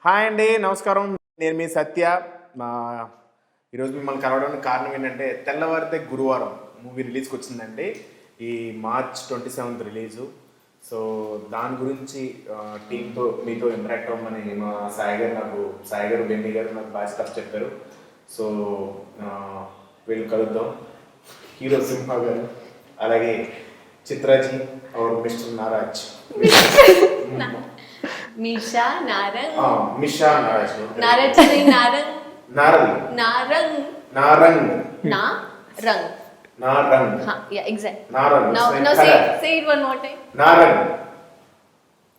Hi అండి, నమస్కారం. నేను మీ సత్య. ఈరోజు మిమ్మల్ని కలవడానికి కారణం ఏంటంటే తెల్లవారితే గురువారం మూవీ రిలీజ్కి వచ్చిందండి. ఈ మార్చ్ 27 రిలీజు. సో దాని గురించి టీంతో మీతో ఇంటరాక్ట్ అవ్వమని మా సాయి గారు బెన్నీ గారు నాకు బాగా స్టఫ్ చెప్పారు. సో వీళ్ళు కలుద్దాం. హీరో సింహ గారు, అలాగే చిత్రాజీ और मिस्टर नाराज मिशा नारंग मिशा नाराज नारज नहीं नारंग नारंग नारंग नारंग नारंग नारंग हाँ yeah exact Narang no say it one more time Narang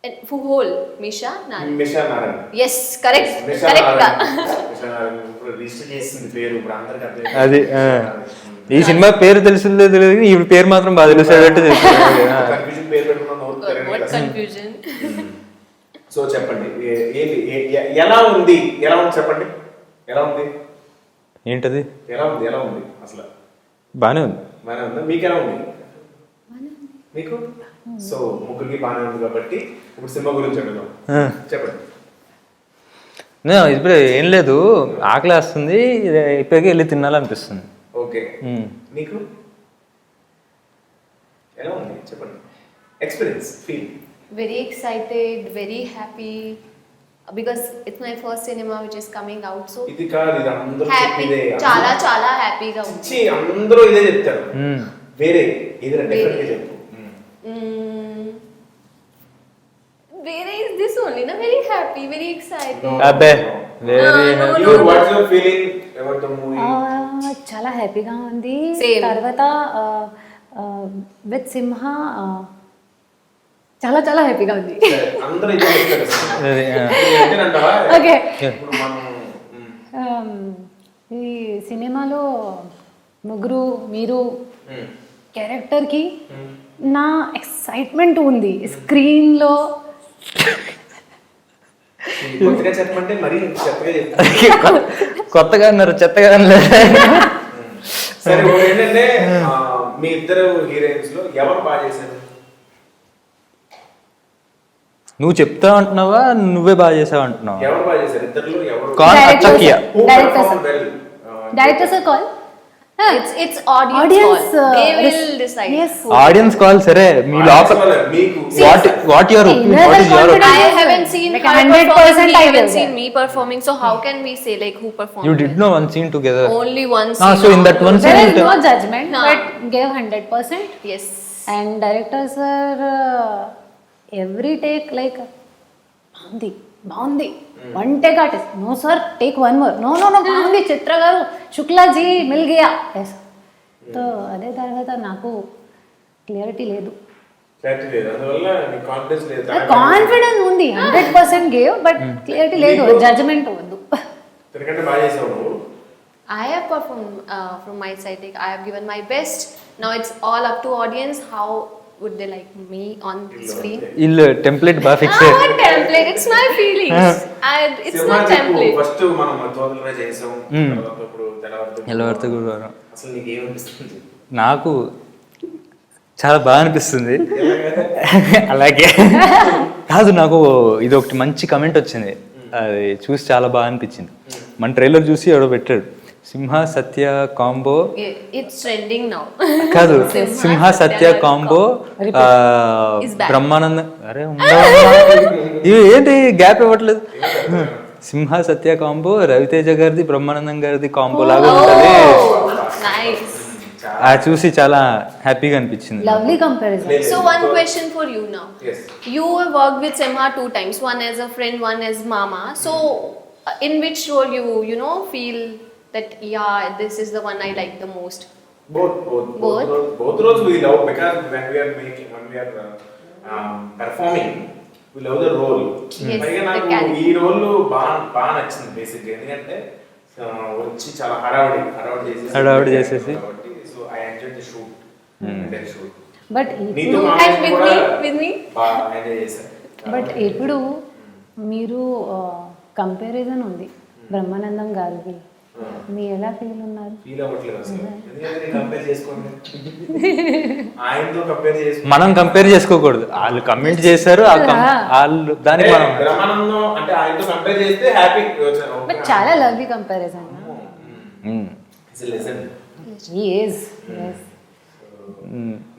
and full whole Misha Narang Narang yes correct Misha correct Narang ఇప్పుడు రిజిస్టర్ చేసింది పేరు ఇప్పుడు అందరికీ అర్థం అది ఈ సినిమా పేరు తెలిసిందే తెలియదు, ఈ పేరు మాత్రం బాగా తెలిసేటట్టు కన్ఫ్యూజన్ పేరు పెట్టుకున్నాను. confusion సో చెప్పండి, ఎలా ఉంది చెప్పండి. ఎలా ఉంది ఏంటది? ఎలా ఉంది అసలు? బానే ఉంది. బానే ఉందా? మీకు ఎలా ఉంది? మీకు సో ముగ్గురికి బానే ఉంది కాబట్టి ఇప్పుడు సినిమా గురించి అడుగుదాం. చెప్పండి. ఇప్పుడు ఏం లేదు, ఆకలి వేస్తుంది, ఇప్పటికే వెళ్ళి తినాలనిపిస్తుంది. ఓకే, నీకు ఎలా ఉంది చెప్పండి, experience, feel? very excited, very happy because it's my first cinema which is coming out, so ఇది కాదు, ఇది అందరూ happy, చెప్పేదే. చాలా హ్యాపీగా ఉంది. అందరూ ఇదే చెప్తారు. వేరే ఏదైనా డిఫరెంట్ గా చెప్పు. వేరే is this only na very happy, very excited. అబ్బే very You, what's your feeling about the movie? చాలా హ్యాపీగా ఉంది. Same. తర్వాత విత్ సింహ చాలా హ్యాపీగా ఉంది. అందరూ ఇదే చెప్తారు. ఏంటంటావా? ఓకే, ఇప్పుడు మనం ఈ సినిమాలో ముగ్గురు మీరు క్యారెక్టర్కి నా ఎక్సైట్మెంట్ ఉంది స్క్రీన్లో. కొత్తగా చెప్పమంటే మరి చెత్తగా చెప్తాను. కొత్తగా అన్నారు, చెత్తగా అనలేదు. సరే, ఇప్పుడు ఏంటంటే మీ ఇద్దరు హీరోయిన్స్ లో ఎవరు బాగా చేశారు? నువ్వు చెప్తా అంటున్నావా, నువ్వే బాగా చేసావు అంటున్నావా? ఎవరు బాగా చేశారు ఇద్దరులో? ఎవరు call Directors. అచ్చకియా. Who Directors. performed well? Directors call, It's audience call. They will decide. Audience call సరే, మీ లోపల మీకు what your I haven't seen Like her 100% performing, you I haven't will seen get. me performing, so how can we say like who performed? You did no one scene together. Only one Ah, scene. so in that one there scene is no judgment, Nah. but gave 100%. Yes. And directors are every take like బాగుంది one take artist, no sir take one more, no బాగుంది చిత్ర గారు, Shuklaji mill Gaya. So అదే తర్వాత నాకు clarity లేదు, confidence ఉంది, 100% gave, but clarity లేదు, judgement వద్దు. I have performed from my side. Like, I have given my best. Now it's all up to audience. How would they like me on screen? ఇల్లు template బాగా fix Ah, what template? It's my feelings. It's not template. First మనం తోదలుగా చేసాం, తర్వాత ఇప్పుడు తెల్లవారితే గురువారం. అసలు నీకు ఏమనిపిస్తుంది? నాకు చాలా బాగా అనిపిస్తుంది. అలాగే కాదు, నాకు ఇది ఒకటి మంచి కమెంట్ వచ్చింది, అది చూసి చాలా బాగా అనిపించింది. మన ట్రైలర్ చూసి ఎవడో పెట్టాడు, సింహ సత్య కాంబో. It's trending now. కాదు, సింహ సత్య కాంబో Is back. బ్రహ్మానంద. అరే ఇవి ఏంటి గ్యాప్ ఇవ్వట్లేదు. సింహ సత్య కాంబో రవితేజ గారిది బ్రహ్మానందం గారిది కాంబో లాగా ఉంటుంది. Nice. అది చూసి చాలా హ్యాపీగా అనిపించింది. Lovely comparison. So one question for you now. Yes. You have worked with Simha 2 times, one as a friend, one as mama. So in which role you know feel that yeah, this is the one I like the most? Both roles we love, because when we are performing, we love the role. Yes, పైగా the నాకు character. ఈ role బాగా నచ్చింది basic, ఎందుకంటే వచ్చి చాలా హడావుడి చేసేసి కాబట్టి so I enjoy the shoot. But నీతో And with me? బాగా ఎంజాయ్ చేశాను. బట్ ఇప్పుడు మీరు కంపారిజన్ ఉంది బ్రహ్మానందం గారిది మీరు ఎలా ఫీల్ ఉన్నారు? ఫీల్ అవ్వట్లేదు అసలు. ఎందుకంటే కంపేర్ చేసుకోండి, ఆయనతో కంపేర్ చేసుకోండి. మనం కంపేర్ చేసుకోకూడదు, వాళ్ళు కమెంట్ చేశారు వాళ్ళు దానికి మనం బ్రహ్మానందం అంటే ఆయనతో కంపేర్ చేస్తే హ్యాపీ. బట్ చాలా lovely comparison. He is. Yes.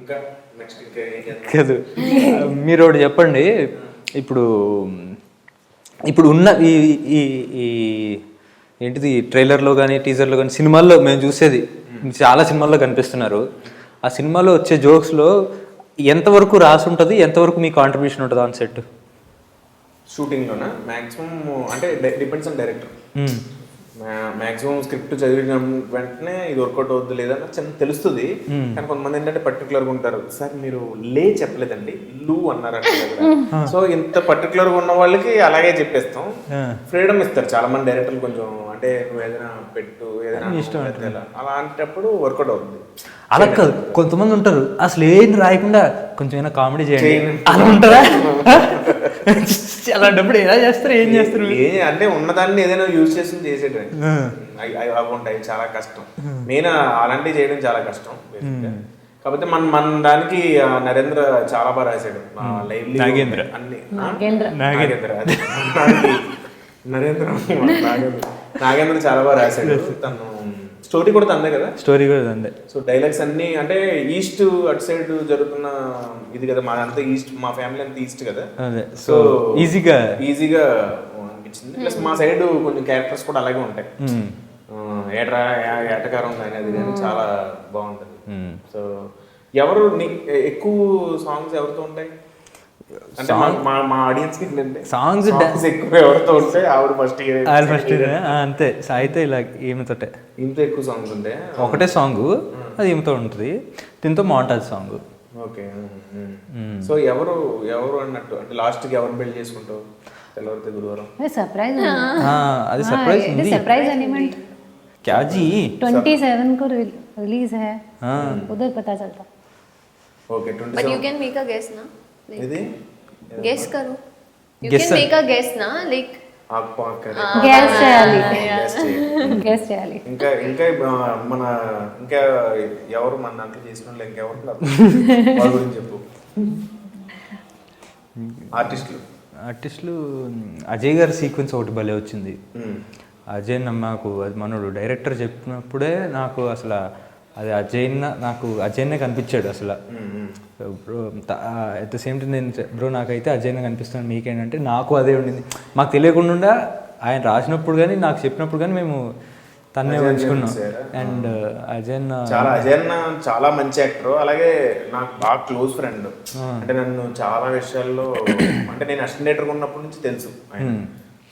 ఇంకా నెక్స్ట్ ఇంకా ఏం చేద్దాం? కాదు, మీరు ఒకటి చెప్పండి. ఇప్పుడు ఇప్పుడు ఉన్న ఈ ఈ ఈ ఏంటిది ట్రైలర్లో కానీ టీజర్లో కానీ సినిమాల్లో మేము చూసేది చాలా సినిమాల్లో కనిపిస్తున్నారు. ఆ సినిమాలో వచ్చే జోక్స్లో ఎంతవరకు రాసి ఉంటుంది, ఎంతవరకు మీ కాంట్రిబ్యూషన్ ఉంటుంది ఆన్ సెట్? షూటింగ్లోనా మ్యాక్సిమం అంటే depends on director. Maximum script చదివిన వెంటనే ఇది వర్కౌట్ అవుద్ది లేదన్న చిన్న తెలుస్తుంది. కానీ కొంతమంది ఏంటంటే పర్టికులర్గా ఉంటారు, సార్ మీరు లే చెప్పలేదండి లు అన్నారు అంటే. సో ఇంత పర్టికులర్గా ఉన్న వాళ్ళకి అలాగే చెప్పేస్తాం, ఫ్రీడమ్ ఇస్తారు చాలా మంది డైరెక్టర్లు. కొంచెం అంటే నువ్వు ఏదైనా పెట్టు, ఏదైనా ఇష్టం అలాంటప్పుడు వర్కౌట్ అవుతుంది. అలా కాదు, కొంతమంది ఉంటారు అసలు ఏం రాయకుండా కొంచెం ఏమైనా కామెడీ చేయండి అలా ఉంటారా? అలాంటప్పుడు ఎలా చేస్తారు, ఏం చేస్తారు? అంటే ఉన్నదాన్ని ఏదైనా యూజ్ చేసి చేసేటవి అవి ఉంటాయి, చాలా కష్టం. మెయిన్ అలాంటివి చేయడం చాలా కష్టం. కాకపోతే మన దానికి నరేంద్ర చాలా బాగా రాశాడు. నాగేంద్ర అన్ని నాగేంద్ర చాలా బాగా రాశాడు. తను స్టోరీ కూడా తందే కదా, స్టోరీ కూడా తందే. సో డైలాగ్స్ అన్ని అంటే ఈస్ట్ అటు సైడ్ జరుగుతున్న ఇది కదా, మాదంతా ఈస్ట్, మా ఫ్యామిలీ అంతా ఈస్ట్ కదా. సో ఈజీగా అనిపించింది. ప్లస్ మా సైడ్ కొంచెం క్యారెక్టర్స్ కూడా అలాగే ఉంటాయి. ఏటకారం కానీ అది కానీ చాలా బాగుంటుంది. సో ఎవరు ఎక్కువ సాంగ్స్ ఎవరితో ఉంటాయి అంటే మా ఆడియన్స్ కి సాంగ్స్ ఎక్కువ ఎవరితో ఉంటాయి? ఆవిడ ఫస్ట్ అంతే. అయితే ఇలా ఈమెతోటే ఇంత ఎక్కువ సాంగ్స్ ఉంటాయి. ఒకటే సాంగ్ అది ఈమెతో ఉంటుంది, దీంతో మాంటాజ్ సాంగ్. ఓకే. సో ఎవరు అన్నట్టు అంటే లాస్ట్ కి ఎవరు బిల్డ్ చేసుకుంటావు? తెల్లవారితే గురువారం सरप्राइज అది సర్ప్రైజ్ ఉంది. सरप्राइज एलिमेंट क्या जी 27 को रिलीज है, उधर पता चलता. Okay 27 But you can make a guess na. ఇది Guess करो. You Guess can make a guess na, like gas చేయాలి, గెస్ చేయాలి. ఇంకా మన ఇంకా ఎవరు మన దాంట్లో చేసిన వాళ్ళు ఇంకెవరు వాళ్ళ గురించి చెప్పు. ఆర్టిస్టులు అజయ్ గారి సీక్వెన్స్ ఒకటి భలే వచ్చింది. అజయ్ నాకు అది మనోడు డైరెక్టర్ చెప్పినప్పుడే నాకు అసలు అది అజయ్నే కనిపించాడు అసలు. Bro at the same time నేను బ్రో నాకైతే అజయ్నే కనిపిస్తున్నాను, మీకేంటంటే నాకు అదే ఉండింది. మాకు తెలియకుండా ఆయన రాసినప్పుడు కానీ నాకు చెప్పినప్పుడు కానీ మేము తన్నే ఉంచుకున్నాం. అండ్ అజయ్ చాలా మంచి యాక్టర్, అలాగే నాకు బాగా క్లోజ్ ఫ్రెండ్. అంటే నన్ను చాలా విషయాల్లో అంటే నేను అసిస్టెంట్ డైరెక్టర్ ఉన్నప్పటి నుంచి తెలుసు ఆయన.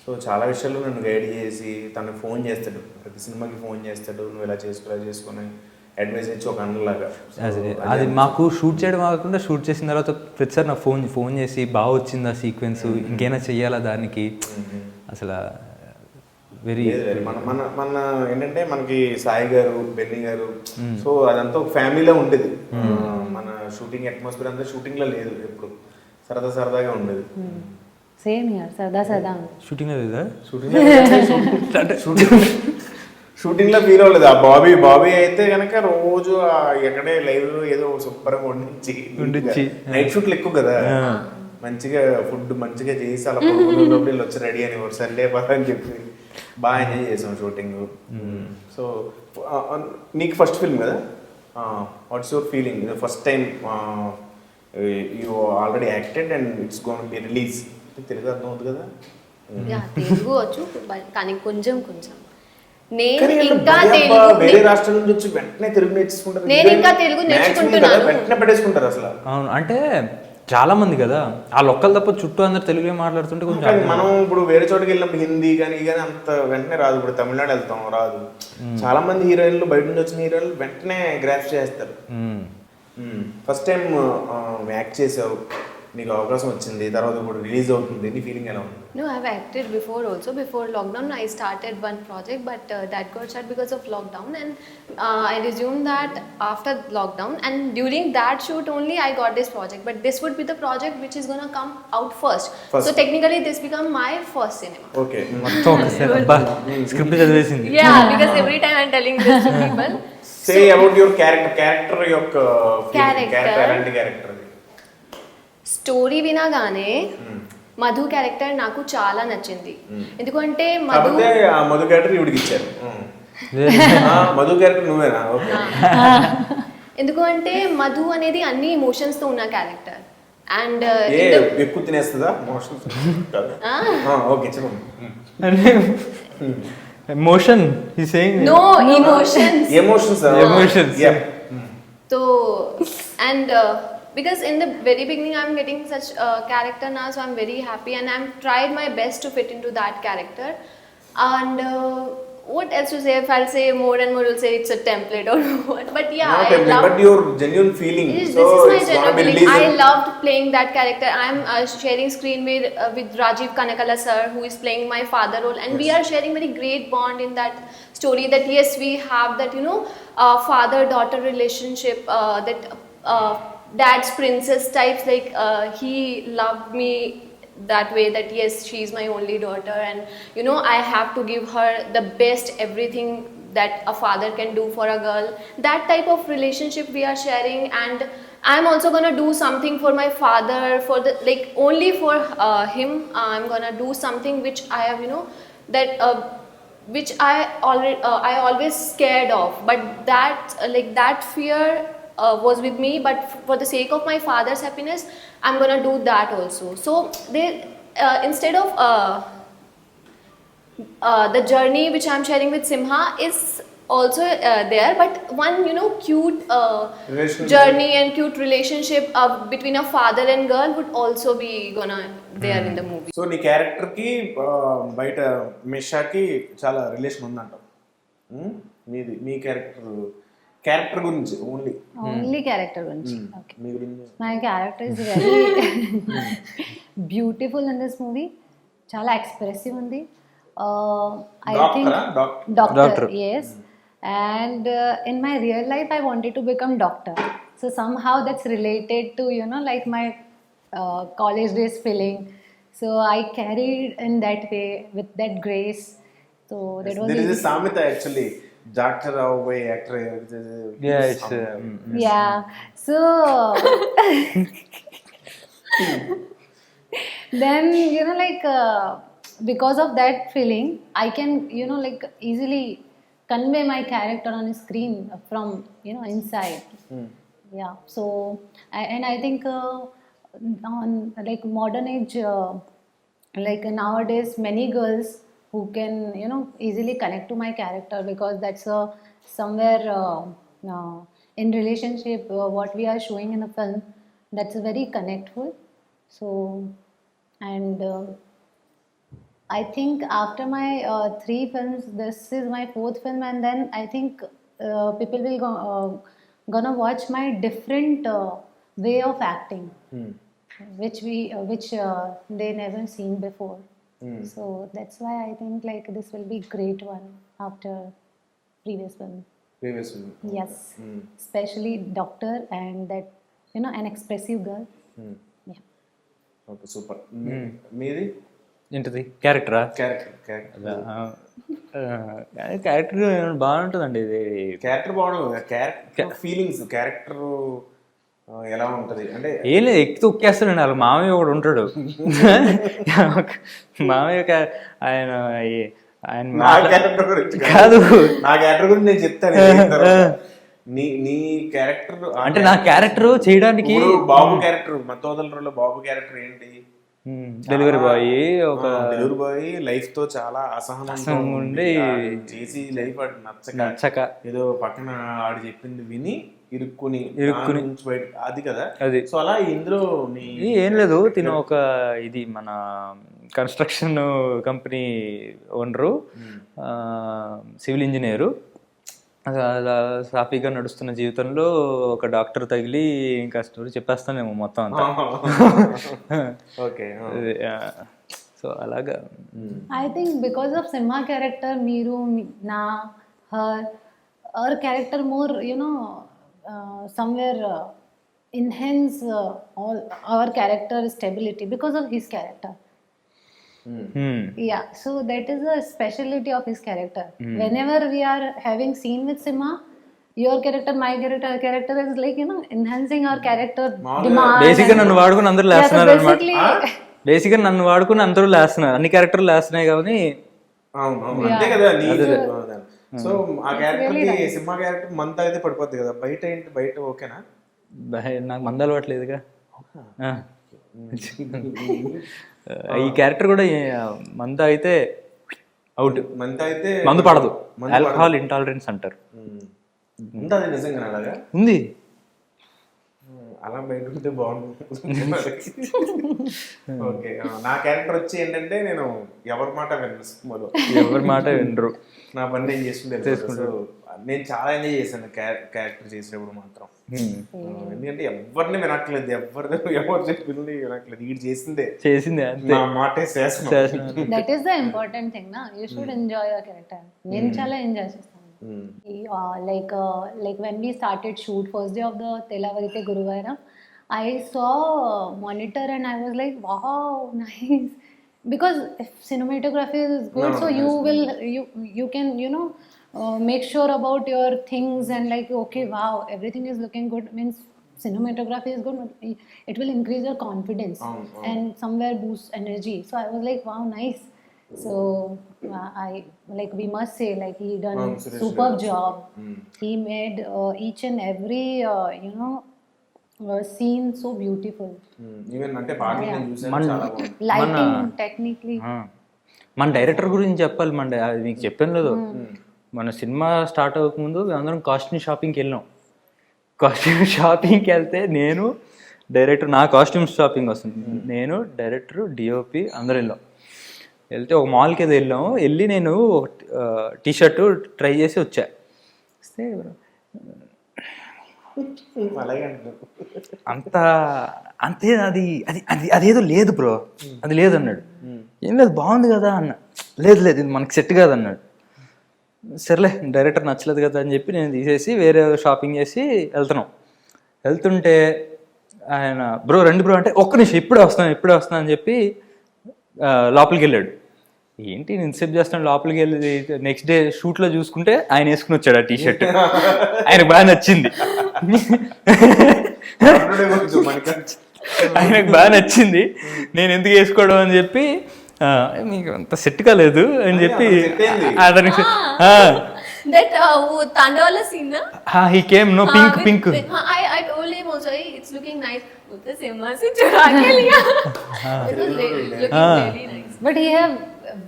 సో చాలా విషయాల్లో నన్ను గైడ్ చేసి తను ఫోన్ చేస్తాడు, ప్రతి సినిమాకి ఫోన్ చేస్తాడు, నువ్వు ఇలా చేసుకొని అడ్వైజ్ ఇచ్చి ఒక అన్నలాగా. అది మాకు షూట్ చేయడం కాకుండా షూట్ చేసిన తర్వాత ప్రతిసారి నాకు ఫోన్ చేసి బాగా వచ్చింది ఆ సీక్వెన్స్, ఇంకేనా చెయ్యాలా దానికి అసలు వెరీ మన ఏంటంటే మనకి సాయి గారు, బెన్నీ గారు, సో అదంతా ఒక ఫ్యామిలీలో ఉండేది. మన షూటింగ్ అట్మాస్ఫియర్ అంతా షూటింగ్ లో లేదు, ఎప్పుడు సరదాగా ఉండేది. సేమ్ యార్ సరదా షూటింగ్ లేదా షూటింగ్ లో ఫీల్ అవ్వలేదు. ఆ బాబీ అయితే కనుక రోజు ఎక్కడే లైవ్ ఏదో సూపర్గా వండించి నైట్ షూట్లు ఎక్కువ కదా, మంచిగా ఫుడ్ మంచిగా చేసి అలా లోపల వచ్చి రెడీ అని సర్లే పదా అని చెప్పి బాగా ఎంజాయ్ చేసాం షూటింగ్. సో నీకు ఫస్ట్ ఫిల్మ్ కదా, what's your feeling first time you already acted and it's gonna be release? Telugu అర్థం అవుతుంది కదా? తెలుగు వచ్చు కానీ కొంచెం వేరే రాష్ట్రం నుంచి వచ్చి వెంటనే తెలుగు నేర్చుకుంటారు. నేను ఇంకా తెలుగు నేర్చుకుంటున్నాను, వెంటనే పెట్టేసుకుంటారు అసలు. అవును, అంటే చాలా మంది కదా ఆ లొక్కలు తప్ప చుట్టూ అందరు తెలుగే మాట్లాడుతుంటే కొంచెం. మనం ఇప్పుడు వేరే చోటుకి వెళ్ళినప్పుడు హిందీ కానీ అంత వెంటనే రాదు. ఇప్పుడు తమిళనాడు వెళ్తాం రాదు. చాలా మంది హీరోయిన్లు బయట నుంచి వచ్చిన హీరోయిన్లు వెంటనే గ్రాఫ్ చేస్తారు. ఫస్ట్ టైం యాక్ట్ చేసావు, నీకు అవకాశం వచ్చింది, తర్వాత ఇప్పుడు రిలీజ్ అవుతుంది, నీ ఫీలింగ్ ఎలా ఉంది? No, I've acted before also. Before lockdown, I started one project, but that got shut because of lockdown, and I resumed that after lockdown. And during that shoot only, I got this project. But this would be the project which is gonna come out first. So technically, this become my first cinema. Okay. మొత్తం ఒకసారి అబ్బా script చదివేసింది. Yeah, because every time I'm telling this to people. Say about your character యొక్క Character. ఎలాంటి character? Story వినగానే Madhu character నాకు చాలా నచ్చింది. ఎందుకంటే మధు కాకపోతే ఆ మధు క్యారెక్టర్ ఇవిడికి ఇచ్చారు. మధు క్యారెక్టర్ నువ్వేనా? ఓకే. ఎందుకు అంటే మధు అనేది అన్ని ఎమోషన్స్ తో ఉన్న క్యారెక్టర్. అండ్ ఎక్కువ తినేస్తుందా మోషన్స్? ఓకే చెప్పండి. ఎమోషన్ ఈ saying no emotions emotions. So and because in the very beginning I'm getting such a character now, so I'm very happy and I'm tried my best to fit into that character. And what else to say? If I'll say more and more, you'll say it's a template or what. But yeah, Not I template, love. but your genuine feeling. This So is my it's gonna be genuine. released. I loved playing that character. I'm sharing screen with Rajiv Kanakala sir, who is playing my father role, and we are sharing very great bond in that story. That yes, we have that father-daughter relationship. That dad's princess types. Like he loved me that way. That yes, she's my only daughter, and I have to give her the best everything that a father can do for a girl. That type of relationship we are sharing, and I'm also gonna do something for my father, for the only for him. I'm gonna do something which I have that which I always scared of, but that that fear was with me, but for the sake of my father's happiness, I'm gonna do that also. So they instead of the journey which I'm sharing with Simha is also there, but one cute Relationship. journey and cute relationship between a father and girl would also be gonna there in the movie. So నీ character కి బయట మిషాకి చాలా relation ఉందంట. మీ character గురించి only character గురించి. Okay, మీ గురించి my character is very beautiful in this movie. చాలా expressive ఉంది. I think doctor, yes. And in my real life I wanted to become doctor, so somehow that's related to like my college days feeling, so I carried in that way with that grace. So that was there is a samita actually, doctor away actor. Yeah, it's yeah. So then because of that feeling I can easily convey my character on a screen from inside. Yeah, so I think on modern age, nowadays many girls who can easily connect to my character, because that's somewhere in relationship what we are showing in the film, that's very connectful. So and I think after my 3 films, this is my 4th film, and then I think people will gonna watch my different way of acting, which they never seen before. So that's why I think this will be great one after previous film. Yes, especially doctor and that an expressive girl. Yeah. Okay, super. మీది ఏంటిది క్యారెక్టరా? Character బాగుంటుందండి ఇది. Character బాగుంటుంది. Character feelings, character ఎలా ఉంటుంది అంటే ఏం లేదు, ఎక్కి తొక్కేస్తాడండి. వాళ్ళ మామయ్య ఒకడు ఉంటాడు. మామయ్య ఆయన నా క్యారెక్టర్ గురించి కాదు, నా క్యారెక్టర్ గురించి నేను చెప్తాను. నీ క్యారెక్టర్ అంటే నా క్యారెక్టర్ చేయడానికి బాబు క్యారెక్టర్, మత్తోదలలో బాబు క్యారెక్టర్ ఏంటి? డెలివరీ బాయ్, ఒక డెలివరీ బాయ్ లైఫ్ తో చాలా అసహనం ఉండి చేసి లైఫ్ నచ్చక ఏదో పక్కన ఆడు చెప్పింది విని ఇరుక్కుని బయట, అది కదా అది. సో అలా ఇందులో ఏం లేదు, తిను ఒక ఇది మన construction company owner, civil engineer. అలా సాఫీగా నడుస్తున్న జీవితంలో ఒక డాక్టర్ తగిలి ఇంకా స్టోరీ చెప్పేస్తానేమో మొత్తం అంతా. ఓకే. సో అలాగా I think because of Simha character, Meeru, Na, her character more, somewhere enhance all our character stability because of his character. Yeah, so that is the speciality of his character. Whenever we are having scene with Simha, your character, my character is like, enhancing our character demand. బేసిక్గా నన్ను వాడుకుని అందరూ Yeah, so లేస్తున్నారు అనమాట. basically, బేసిక్గా నన్ను వాడుకుని అందరూ లేస్తున్నారు, అన్ని క్యారెక్టర్లు లేస్తున్నాయి కానీ అవును అంతే కదా. సో ఆ క్యారెక్టర్ కి సింహ క్యారెక్టర్ మంత అయితే పడిపోద్ది కదా. బయట ఏంటి, బయట ఓకేనా? నాకు మంద అలవాట్లేదుగా. ఈ క్యారెక్టర్ కూడా మంద అయితే అవుట్, మంత అయితే మందు పడదు, ఆల్కహాల్ ఇంటాలరెన్స్ అంటారు. ఉంటుంది నిజంగా అలాగా ఉంది. అలా బయట ఉంటే బాగుంటుంది. ఓకే. నా క్యారెక్టర్ వచ్చి ఏంటంటే నేను ఎవరి మాట వినను సినిమాలో, ఎవరి మాట వినరు, నా పని నేను చేసుకుంటే. సో నేను చాలా ఎంజాయ్ చేశాను క్యారెక్టర్ చేసేటప్పుడు మాత్రం. ఎందుకంటే ఎవరిని వినట్లేదు, ఎవరు చెప్పింది వినట్లేదు, వీడు చేసిందే అంతే, నా మాటే శాసనం. that is the important thing, na. You should enjoy your character. నేను చాలా ఎంజాయ్ చేస్తాను. Like when we started shoot first day of the Telavarite Guruvaram, I saw monitor and I was like, wow, nice. Because if cinematography is good, so you can make sure about your things and like, okay, wow, everything is looking good, means cinematography is good, it will increase your confidence and somewhere boost energy. So I was like, wow, nice. So I like, we must say, like, he done superb job. He made each and every scene so beautiful. Even అంటే పాటలు నేను చూసాను, చాలా బాగుంది. Lighting technically. మన director గురించి చెప్పాలి. అది మీకు చెప్పాను లేదు, మన సినిమా స్టార్ట్ అవ్వకముందు అందరం కాస్ట్యూమ్ షాపింగ్కి వెళ్ళాం. కాస్ట్యూమ్ షాపింగ్కి వెళ్తే నేను డైరెక్టర్, నా కాస్ట్యూమ్ షాపింగ్ వస్తుంది, నేను డైరెక్టర్, డిఓపి అందరూ వెళ్ళాం. వెళ్తే ఒక మాల్కి ఏదో వెళ్ళాము. వెళ్ళి నేను టీ షర్ట్ ట్రై చేసి వచ్చా. వస్తే అలాగే అంతే, అది అది అది అదేదో లేదు బ్రో, అది లేదు అన్నాడు. ఏం లేదు, బాగుంది కదా అన్న. లేదు ఇది మనకి సెట్ కాదు అన్నాడు. సర్లే, డైరెక్టర్ నచ్చలేదు కదా అని చెప్పి నేను తీసేసి వేరే షాపింగ్ చేసి వెళ్తుంటే ఆయన బ్రో రండి బ్రో అంటే, ఒక్క నిమిషం ఇప్పుడే వస్తాను అని చెప్పి లోపలికి వెళ్ళాడు. ఏంటి నేను ఇన్సెప్ట్ చేస్తాను, లోపలికి వెళ్ళి నెక్స్ట్ డే షూట్లో చూసుకుంటే ఆయన వేసుకుని వచ్చాడు ఆ టీ షర్ట్. ఆయనకు బాగా నచ్చింది, నేను ఎందుకు వేసుకోవడం అని చెప్పి, మీకు అంత సెట్ కాలేదు అని చెప్పి అతనికి that Tandawala scene, na? he came, no, pink. I told him also, hey, it's looking nice. Uthe Simha se chura ke liya. It was looking really nice. But he have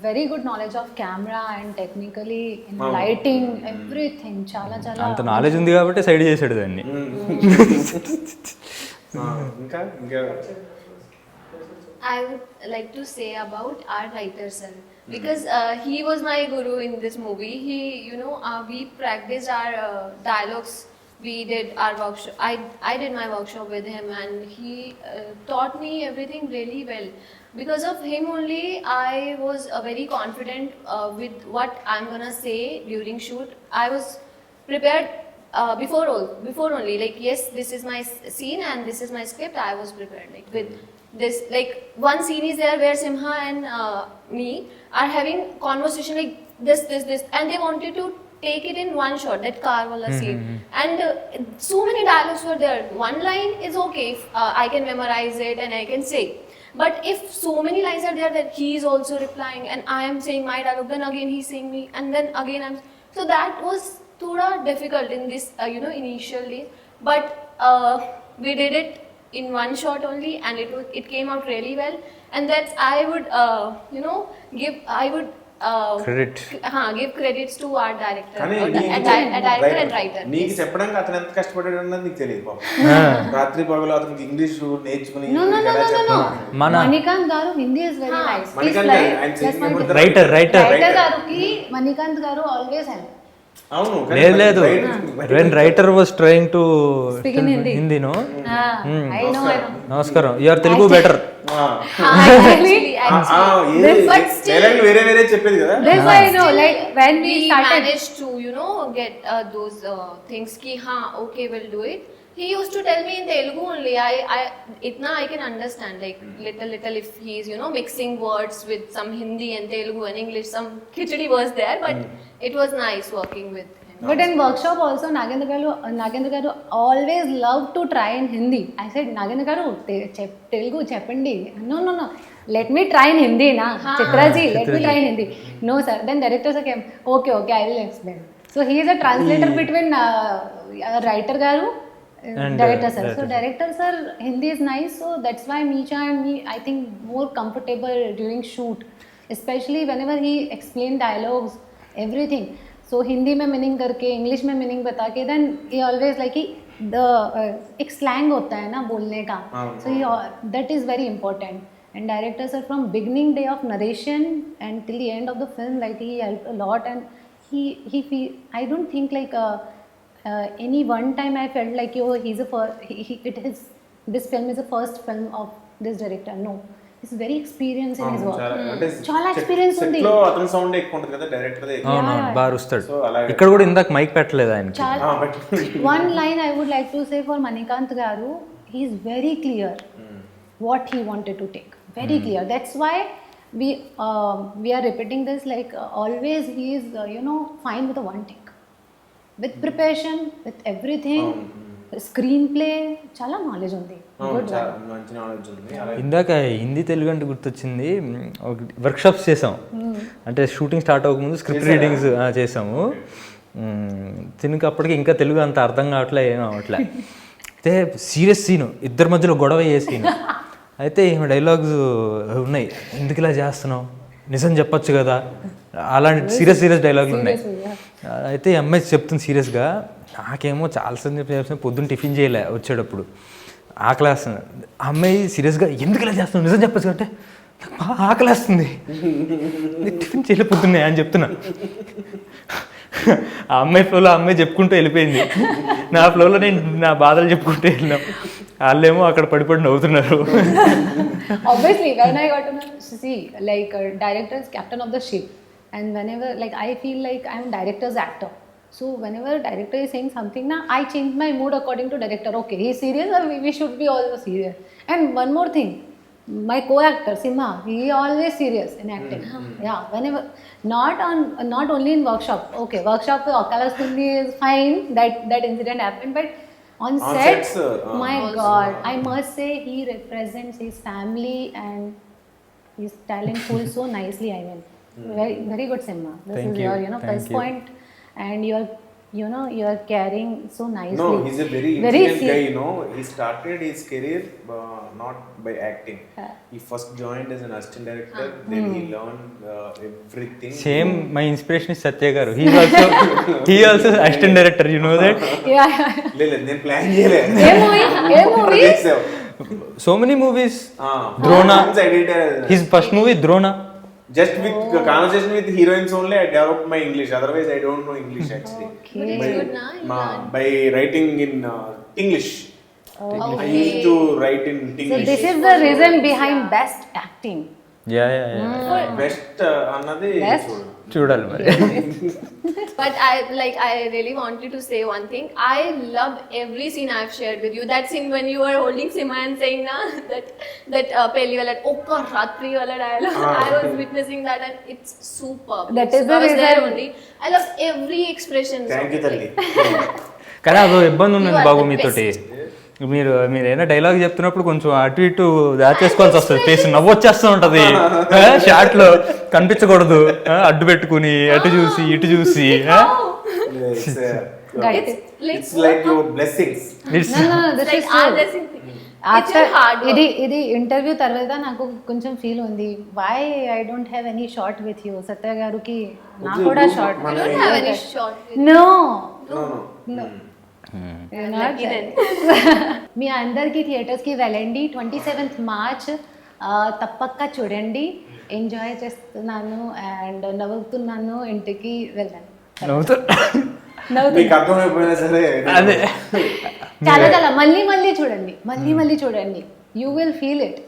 very good knowledge of camera and technically in lighting, everything. Chala అంత knowledge ఉంది కాబట్టి side చేసాడు దాన్ని. ఇంకా I would like to say about our writer sir, because he was my guru in this movie. He, we practiced our dialogues. We did our workshop. I did my workshop with him, and he taught me everything really well. Because of him only, I was very confident with what I'm gonna say during shoot. I was prepared before only. Like, yes, this is my scene and this is my script. I was prepared, like, with this, like, one scene is there where Simha and me are having conversation like this, and they wanted to take it in one shot, that car wala scene. And so many dialogues were there. One line is okay if I can memorize it and I can say. But if so many lines are there that he is also replying and I am saying my dialogue, then again he's saying me, and then again I'm... So that was thoda difficult in this, initial days. But we did it in one shot only, and it came out really well. And that's, I would give credits to our director, director and writer. నీకు చెప్పడానికి అతను ఎంత కష్టపడ్డాడు అన్నది నీకు తెలియదు పాపం. రాత్రి పగలు అతనికి ఇంగ్లీష్ నేర్చుకుని No. Manikant garu Hindi is very nice. Manikant garu, I'm saying writer Writer garu ki Manikant garu always help. అవును లేదు లేదు when writer was trying to Speak in Hindi. Hindi no I know. నమస్కారం you are Telugu better Actually, but still, వేరే వేరే చెప్పేది కదా. That's why I know, like when we we started. managed to, you know, get those things ki ha, okay, we'll do it. He used to tell me in Telugu only. Itna I can understand, like little if he's, you know, mixing words with some Hindi and Telugu and English, some khichdi was there, but it was nice working with him. But in workshop also, Nagendra garu always loved to try in Hindi. I said, Nagendra garu, Telugu cheppandi. No. Let me try in Hindi, na. Chitra ji, let me try in Hindi. No, sir. Then director sir came. Okay, I will explain. So he is a translator between writer garu and director sir. So director sir, Hindi is nice. So that's why Meecha and me, I think, more comfortable during shoot, especially whenever he explained dialogues, everything. So Hindi में meaning करके English में meaning बता के then he always like the एक slang होता है ना बोलने का, so that is very important. And director sir from beginning day of narration and till the end of the film, like he help a lot. And he I don't think like any one time I felt like this film is the first film of this director. No, he's very experienced in his work. చాలా experience ఉంది. సెట్లో అతని sound ఎక్కువ ఉంటుంది కదా director they. అవునవును బాగా వస్తాడు. So, అలాగే. ఇక్కడ కూడా ఇందాక మైక్ పెట్టలేదు ఆయనకి. One line I would like to say for Manikant garu, he is very clear what he wanted to take. Very clear. That's why we are repeating this, like always he is fine with a one take, with preparation, with everything. Screenplay చాలా knowledge ఉంది. Good one. మంచి knowledge ఉంది. అలాగే ఇందాక హిందీ తెలుగు అంటే గుర్తొచ్చింది. Workshops చేసాం, అంటే షూటింగ్ స్టార్ట్ అవ్వకముందు స్క్రిప్ట్ రీడింగ్స్ చేసాము. తినక అప్పటికి ఇంకా తెలుగు అంత అర్థం కావట్లే, ఏం అవట్లే. అయితే సీరియస్ సీను, ఇద్దరి మధ్యలో గొడవ అయ్యే సీను. అయితే ఈమె డైలాగ్స్ ఉన్నాయి, ఎందుకు ఇలా చేస్తున్నావు, నిజం చెప్పొచ్చు కదా, అలాంటి సీరియస్ డైలాగులు ఉన్నాయి. అయితే ఈ అమ్మాయి చెప్తుంది సీరియస్గా, నాకేమో చాలాసార్లు చెప్పిన పొద్దున్న టిఫిన్ చేయలే వచ్చేటప్పుడు ఆకలేస్తుంది. ఆ అమ్మాయి సీరియస్గా ఎందుకు ఇలా చేస్తున్నావు, నిజం చెప్పచ్చు అంటే నాకు ఆకలేస్తుంది, టిఫిన్ చేయలే పొద్దున్నే అని చెప్తున్నా. ఆ అమ్మాయి ఫ్లోలో ఆ అమ్మాయి చెప్పుకుంటూ వెళ్ళిపోయింది, నా ఫ్లోలో నేను నా బాధలు చెప్పుకుంటూ వెళ్ళినాం. వాళ్ళేమో అక్కడ పడిపడి నవ్వుతున్నారు. Obviously, when I got to know, see, like director is captain of the ship, and whenever, like, I feel like I'm director's actor. So whenever director is saying something, na, I change my mood according to director. Okay, he's serious, or we should be also serious. And one more thing, my co-actor Simha, he always serious in acting. Yeah, whenever, not only in workshop. Okay, workshop Akalastundi is fine. That incident happened, but on set, sets, my God, I must say he represents his family and his talent pool so nicely. I mean, very good, Simha. This Thank is you. your Thank plus you. point, and you're carrying so nicely. No, he's a very intelligent guy, serious. He started his career not by acting. He first joined as an assistant director, then he learned everything. Same my inspiration is Satya garu. He also assistant director, you know that. Yeah. లేదు నేను plan చేయలేదు. ఏ movie? So many movies. Drona, his first movie Drona. Just with conversation with heroines only, I developed my English. Otherwise, I don't know English actually. But it's good, na? By writing in English. I used to write in So English. this is the reason behind best acting. Yeah Best అన్నది Best? చూడు. చూడాలి మరి. But I really wanted to say one thing. I loved every scene I've shared with you. That scene when you were holding Sima and saying na that pehli wala okka ratri wala dialogue. I was witnessing that and it's superb. That is the I was there reason. only. I love every expression. Thank you, Talli. కానీ అదో ఇబ్బంది ఉందండి You are Babu the మీతోటి. మీరు ఏదైనా dialogue చెప్తున్నప్పుడు కొంచెం అటు ఇటు దాచేసుకోవాల్సి వస్తుంది. ఫేస్ నవ్వు వచ్చేస్తూ ఉంటది షార్ట్ లో, కనిపించకూడదు. అడ్డు పెట్టుకుని అటు చూసి ఇటు చూసి. It's like your blessings. No, this Like is our true. dressing thing. It's After your hard work. ఇది ఇంటర్వ్యూ తర్వాత నాకు కొంచెం ఫీల్ ఉంది, why I don't have any short with you. Satya గారికి నాకు కూడా short. I don't have any short. No No. Lucky then. మీ అందరికీ థియేటర్స్కి వెళ్ళండి. 27th మార్చ్ తప్పక చూడండి. ఎంజాయ్ చేస్తున్నాను అండ్ నవ్వుతున్నాను, ఇంటికి వెళ్ళండి. నవ్వుతూ మీకు అర్థమైపోయినా సరే అదే చాలా చాలా మళ్ళీ చూడండి you will feel it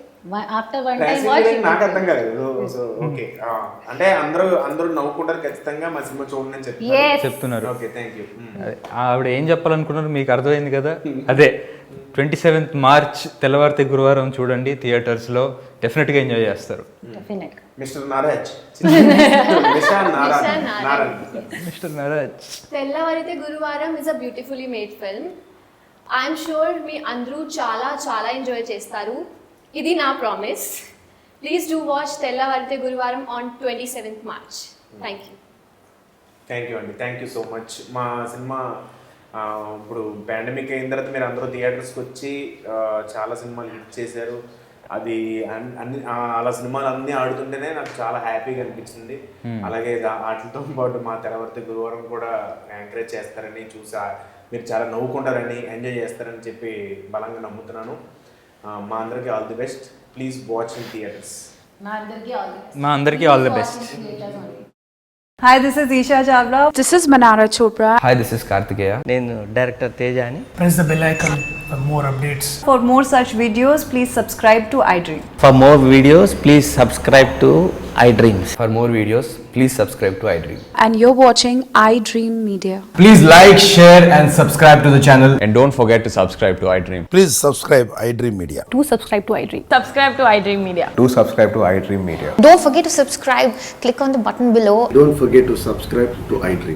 after one time watch. నాకు అర్థం కాలేదు. సో ఓకే, అంటే అందరూ నవ్వుకుంటారు ఖచ్చితంగా మా సినిమా చూడండి అని చెప్తున్నారు. Okay, thank you. అదే, ఆవిడ ఏం చెప్పాలనుకున్నారు మీకు అర్థమైంది కదా. అదే 27th మార్చ్ తెల్లవారితే గురువారం చూడండి థియేటర్స్లో, డెఫినెట్గా ఎంజాయ్ చేస్తారు. డెఫినెట్గా. Mister Naraj mister Naraj. తెల్లవారితే గురువారం is a beautifully made film. I'm sure మీ అందరూ చాలా చాలా ఎంజాయ్ చేస్తారు. ఇది నా ప్రామిస్. ప్లీజ్ డూ వాచ్ తెల్లవారితే గురువారం on 27th March. Thank you. Thank you అండి, థ్యాంక్ యూ సో మచ్. మా సినిమా ఇప్పుడు పాండమిక్ అయిన తర్వాత మీరు అందరూ థియేటర్స్కి వచ్చి చాలా సినిమాలు హిట్ చేశారు. అది అన్ని అలా సినిమాలు అన్నీ ఆడుతుంటేనే నాకు చాలా హ్యాపీగా అనిపించింది. అలాగే వాటితో పాటు మా తెల్లవారితే గురువారం కూడా ఎంకరేజ్ చేస్తారని చూసా, మీరు చాలా నవ్వుకుంటారని ఎంజాయ్ చేస్తారని చెప్పి బలంగా నమ్ముతున్నాను. మా అందరికీ all the best. Please watch in theatres. మా అందరికీ all the best. Hi, this is Isha Chavla. This is Manara Chopra. Hi, this is Karthikeya. నేను డైరెక్టర్ తేజ అని. Press the bell icon for more updates. For more such videos, please subscribe to iDream. For more videos, please subscribe to iDreams. For more videos please subscribe to iDream. And you're watching iDream Media. Please like, share and subscribe to the channel. And don't forget to subscribe to iDream. Please subscribe iDream Media. Do subscribe to iDream. Subscribe to iDream Media. Do subscribe to iDream Media. Don't forget to subscribe. Click on the button below. Don't forget to subscribe to iDream.